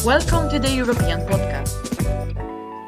Welcome to the European Podcast.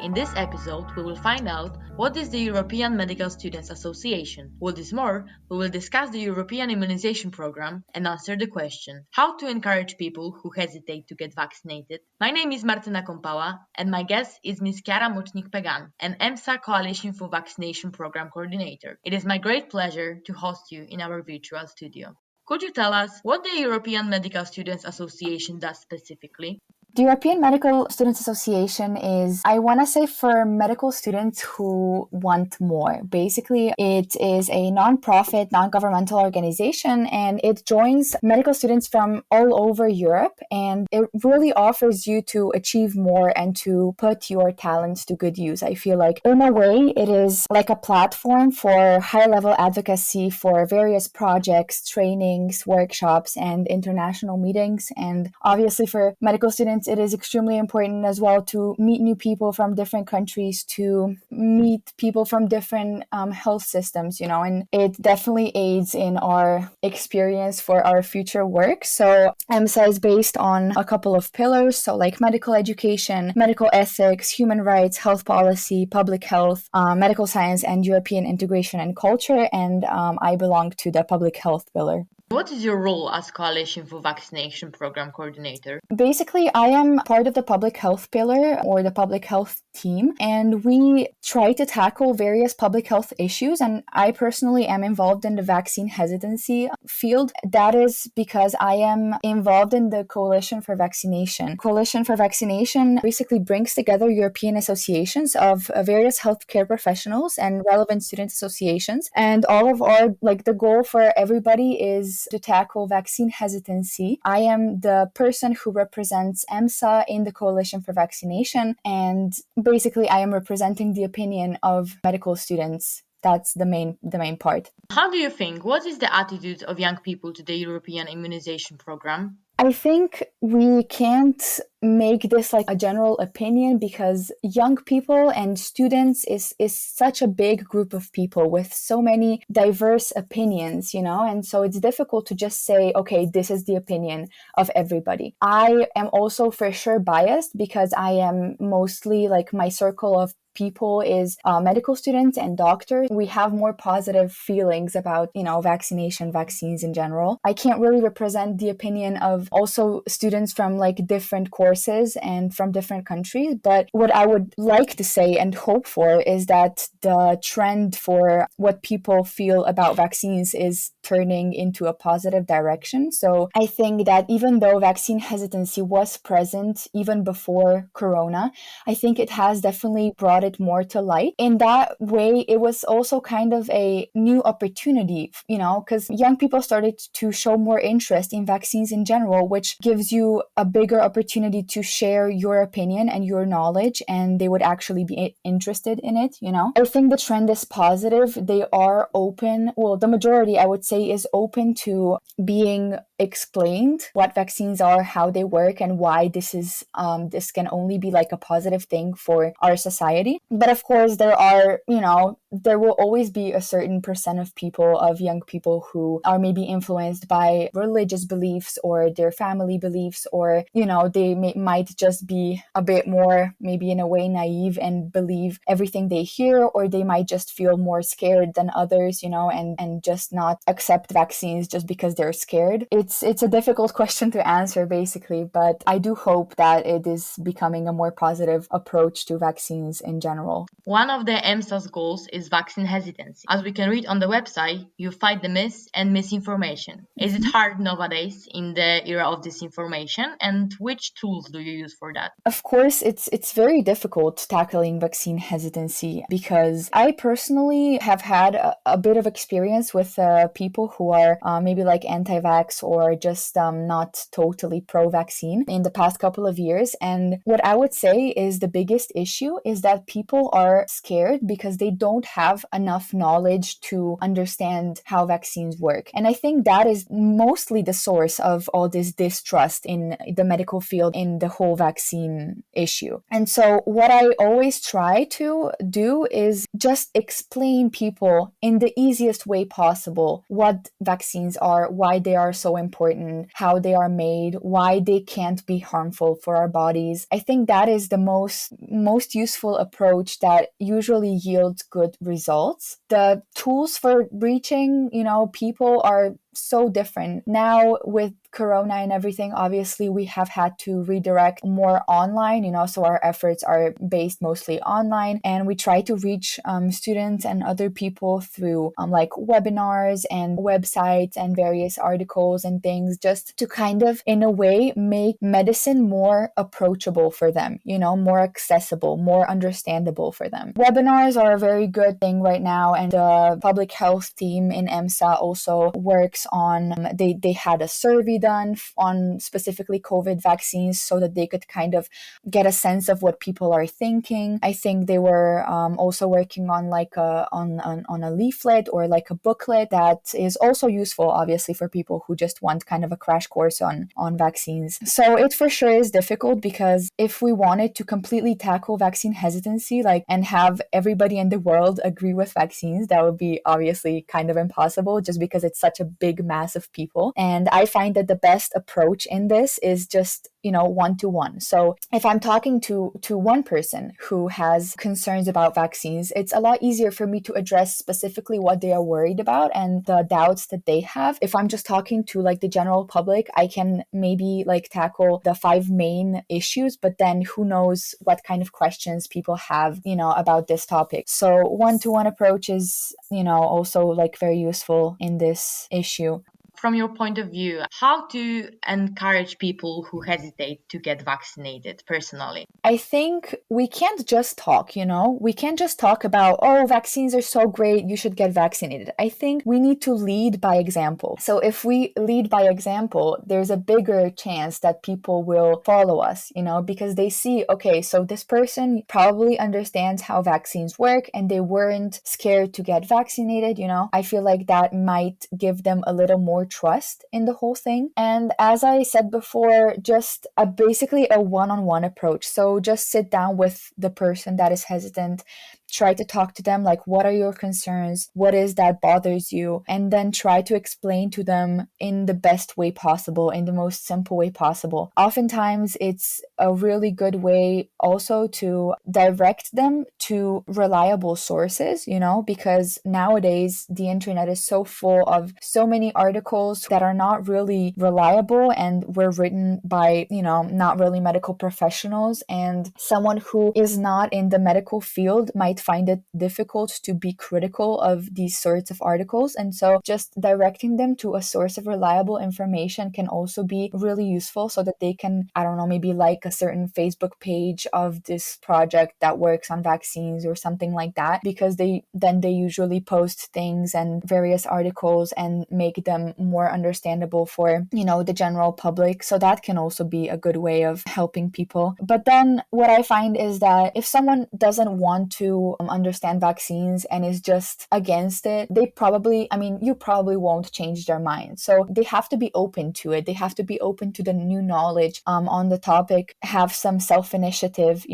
In this episode, we will find out what is the European Medical Students Association. What is more, we will discuss the European Immunization Program and answer the question, how to encourage people who hesitate to get vaccinated. My name is Martyna Kompała and my guest is Ms. Chiara Močnik Pegan, an EMSA Coalition for Vaccination Program Coordinator. It is my great pleasure to host you in our virtual studio. Could you tell us what the European Medical Students Association does specifically? The European Medical Students Association is, I want to say, for medical students who want more. Basically, it is a non-profit, non-governmental organization, and it joins medical students from all over Europe, and it really offers you to achieve more and to put your talents to good use. I feel like, in a way, it is like a platform for high-level advocacy for various projects, trainings, workshops, and international meetings. And obviously, for medical students, it is extremely important as well to meet new people from different countries, to meet people from different health systems, and it definitely aids in our experience for our future work. So EMSA is based on a couple of pillars, so like medical education, medical ethics, human rights, health policy, public health, medical science, and European integration and culture, and I belong to the public health pillar. What is your role as Coalition for Vaccination Program Coordinator? Basically, I am part of the public health pillar or the public health team, and we try to tackle various public health issues. And I personally am involved in the vaccine hesitancy field. That is because I am involved in the Coalition for Vaccination. Coalition for Vaccination basically brings together European associations of various healthcare professionals and relevant student associations. And all of our, the goal for everybody is to tackle vaccine hesitancy. I am the person who represents EMSA in the Coalition for Vaccination, and basically I am representing the opinion of medical students. That's the main part. How do you think? What is the attitude of young people to the European immunization program? I think we can't make this like a general opinion because young people and students is such a big group of people with so many diverse opinions, and so it's difficult to just say, okay, this is the opinion of everybody. I am also for sure biased because I am mostly my circle of people is medical students and doctors. We have more positive feelings about, vaccines in general. I can't really represent the opinion of also students from different courses and from different countries. But what I would like to say and hope for is that the trend for what people feel about vaccines is turning into a positive direction. So I think that even though vaccine hesitancy was present even before Corona, I think it has definitely brought it more to light. In that way, it was also kind of a new opportunity, because young people started to show more interest in vaccines in general, which gives you a bigger opportunity to share your opinion and your knowledge, and they would actually be interested in it, I think the trend is positive. They are open. Well, the majority, I would say, is open to being explained what vaccines are, how they work, and why this can only be a positive thing for our society. But of course, there will always be a certain percent of young people who are maybe influenced by religious beliefs or their family beliefs, or, they might just be a bit more, maybe in a way, naive and believe everything they hear, or they might just feel more scared than others, and just not accept vaccines just because they're scared. It's a difficult question to answer, basically, but I do hope that it is becoming a more positive approach to vaccines in general. One of the EMSA's goals is vaccine hesitancy. As we can read on the website, you fight the myths and misinformation. Is it hard nowadays in the era of disinformation, and which tools do you use for that? Of course, it's very difficult tackling vaccine hesitancy because I personally have had a bit of experience with people who are maybe anti-vax or just not totally pro-vaccine in the past couple of years. And what I would say is the biggest issue is that people are scared because they don't don't have enough knowledge to understand how vaccines work. And I think that is mostly the source of all this distrust in the medical field in the whole vaccine issue. And so what I always try to do is just explain people in the easiest way possible what vaccines are, why they are so important, how they are made, why they can't be harmful for our bodies. I think that is the most useful approach that usually yields good results. The tools for reaching, people are so different. Now with Corona and everything, obviously we have had to redirect more online, so our efforts are based mostly online, and we try to reach students and other people through like webinars and websites and various articles and things, just to kind of in a way make medicine more approachable for them, more accessible, more understandable for them. Webinars are a very good thing right now, and the public health team in EMSA also works on, they had a survey done on specifically COVID vaccines so that they could kind of get a sense of what people are thinking. I think they were also working on like on a leaflet or like a booklet that is also useful, obviously, for people who just want kind of a crash course on vaccines. So it for sure is difficult, because if we wanted to completely tackle vaccine hesitancy, and have everybody in the world agree with vaccines, that would be obviously kind of impossible, just because it's such a big mass of people. And I find that the best approach in this is just one-to-one. So if I'm talking to one person who has concerns about vaccines, it's a lot easier for me to address specifically what they are worried about and the doubts that they have. If I'm just talking to like the general public, I can maybe like tackle the 5 main issues, but then who knows what kind of questions people have, about this topic. So one-to-one approach is, also like very useful in this issue. From your point of view, how to encourage people who hesitate to get vaccinated personally? I think we can't just talk, we can't just talk about, oh, vaccines are so great, you should get vaccinated. I think we need to lead by example. So if we lead by example, there's a bigger chance that people will follow us, because they see, okay, so this person probably understands how vaccines work and they weren't scared to get vaccinated, I feel like that might give them a little more trust in the whole thing. And as I said before, just basically a one-on-one approach. So just sit down with the person that is hesitant, try to talk to them, like, what are your concerns? What is that bothers you? And then try to explain to them in the best way possible, in the most simple way possible. Oftentimes, it's a really good way also to direct them to reliable sources, because nowadays the internet is so full of so many articles that are not really reliable and were written by, not really medical professionals. And someone who is not in the medical field might find it difficult to be critical of these sorts of articles. And so just directing them to a source of reliable information can also be really useful, so that they can, maybe like a certain Facebook page of this project that works on vaccines or something like that, because they usually post things and various articles and make them more understandable for, the general public. So that can also be a good way of helping people. But then what I find is that if someone doesn't want to understand vaccines and is just against it, you probably won't change their mind. So they have to be open to it. They have to be open to the new knowledge on the topic, have some self-initiative,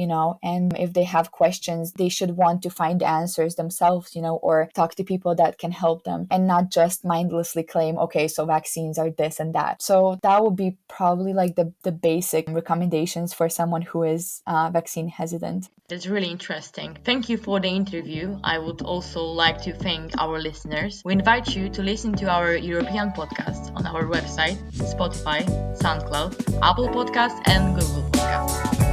and if they have questions, they should want to find answers themselves, or talk to people that can help them, and not just mindlessly claim, okay, so vaccines are this and that. So that would be probably like the basic recommendations for someone who is vaccine hesitant. That's really interesting. Thank you for the interview. I would also like to thank our listeners. We invite you to listen to our European podcast on our website, Spotify, SoundCloud, Apple Podcasts, and Google Podcasts.